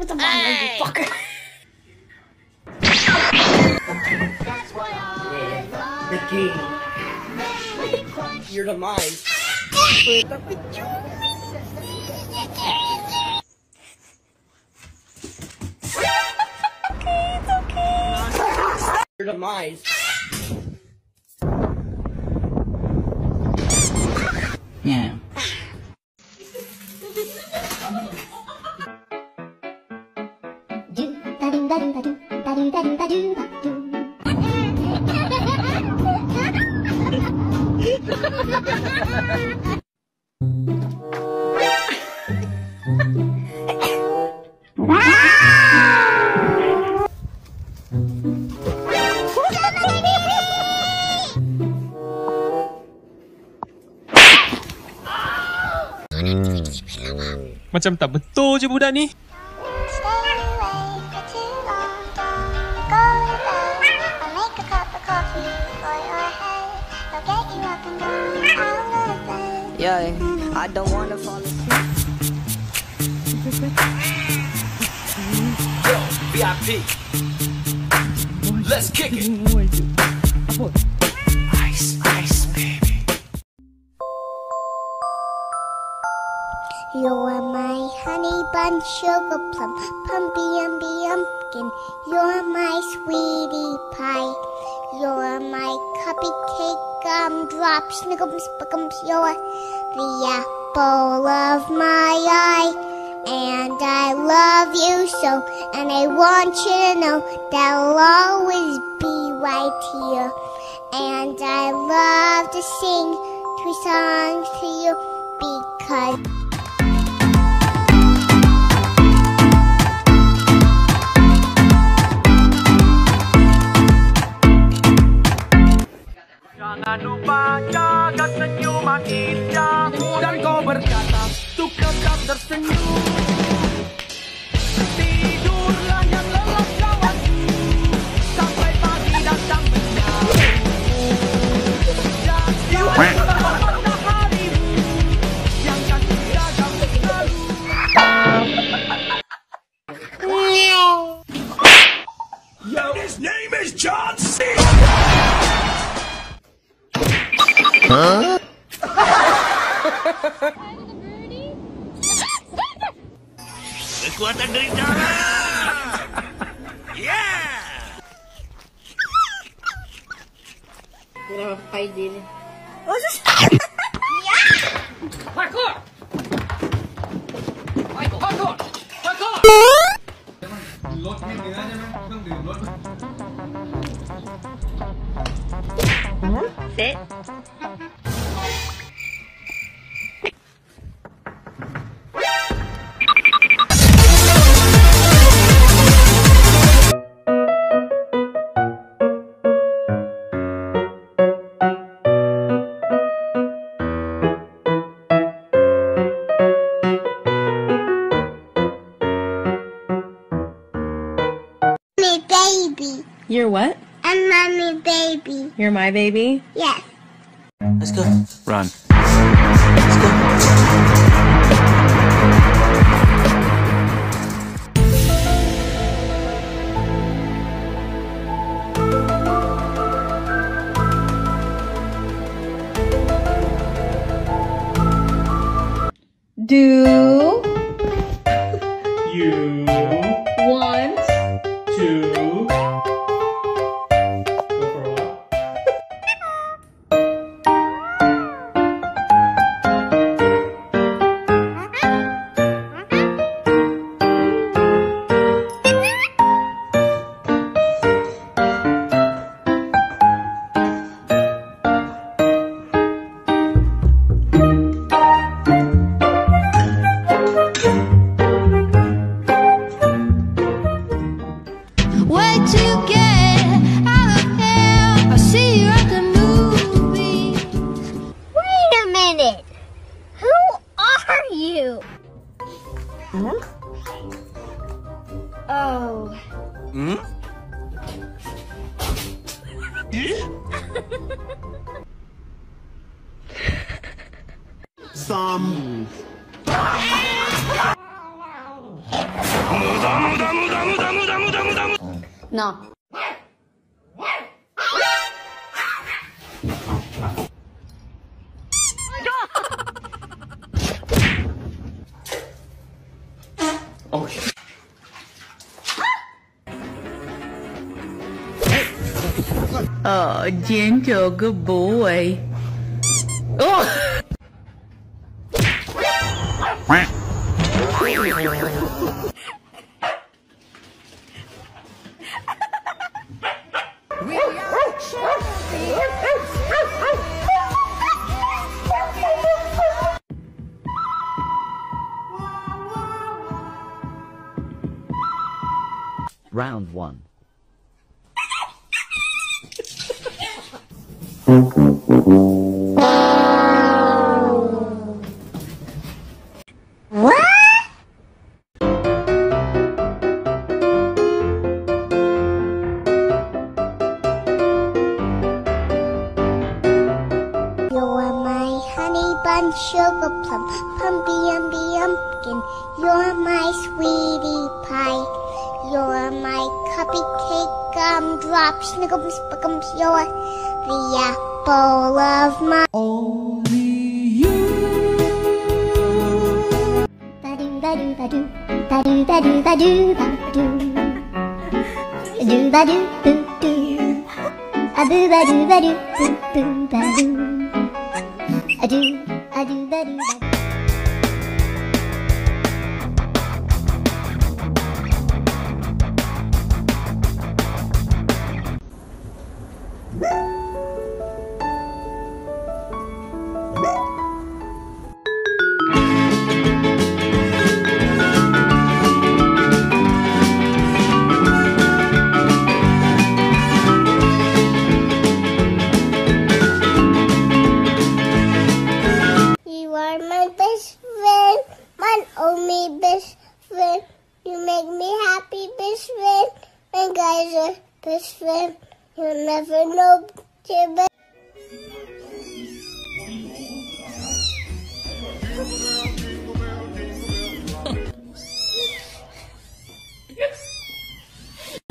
Aku terbang lagi. Fuck. Bikin. You're the mind. You're the mind. Yeah. Macam tak betul je budak ni. Yeah, I don't wanna fall. Yo, VIP. Let's kick it. Ice, ice, baby. You're my honey bun, sugar plum, pumpy umby umpkin. You're my sweetie pie. You're my cupcake, gumdrop, snickums, spickums. You're the apple of my eye. And I love you so, and I want you to know that I'll always be right here. And I love to sing 2 songs to you because Jangan lupa jaga senyuman indahmu dan kau berkata untuk tetap tersenyum. Tidurlah yang lelap kawanku sampai pagi datang menyapu. Dan siapa mataharimu yang kan jaga selalu. Yo, his name is John C. Huh? Kekuatan dari dalang. Yeah. Kurang faedah ni. Parkour. Parkour. Parkour. รถไม่เหลือใช่ไหมเครื่องดื่มรถ Sit. baby. You're what? I'm mommy baby. You're my baby? Yes. Let's go. Run. Let's go. Do You want to go for a walk? Where'd you get out of here? I see you at the movies. Wait a minute. Who are you? Oh. Hmm? Some. No. Oh, gentle, good boy. Oh! Round 1. You're my honey bun, sugar plum, pumpy umby umpkin. You're my sweetie pie. You're my cupcake gumdrop, snickums, spickums. You're the apple of my. Only you. Ba-do, ba-do, ba-do, ba-do, ba-do, ba-do, ba-do. Do ba-do, boo-do. A-boo ba-do ba-do, boo-boo ba-do. A-do ba-do ba-do. You are my best friend, my only best friend. You make me happy, best friend. And guys are best friend. You'll never know your best.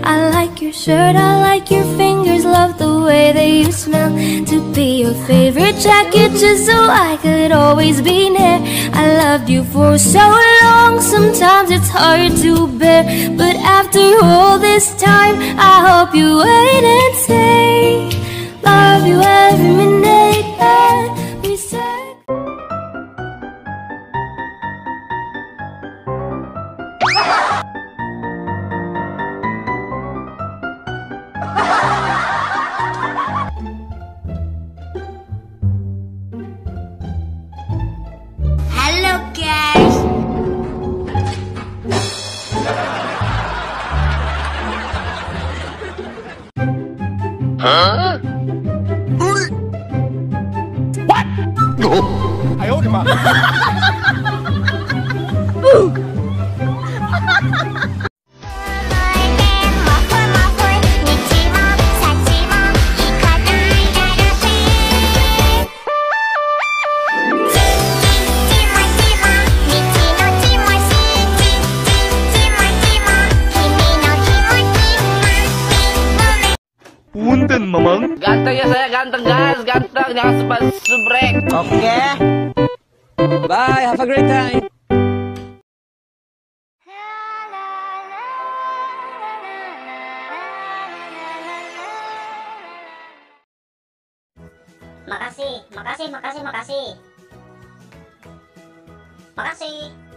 I like your shirt, I like your fingers, love the way that you smell. To be your favorite jacket just so I could always be near. I loved you for so long, sometimes it's hard to bear. But after all this time, I hope you wait and say, love you every minute that we say. Hello guys. Punten mamang. Ganteng ya saya, ganteng guys, ganteng, jangan subrek. Oke. Bye, have a great time. Makasih, makasih, makasih, makasih. Makasih.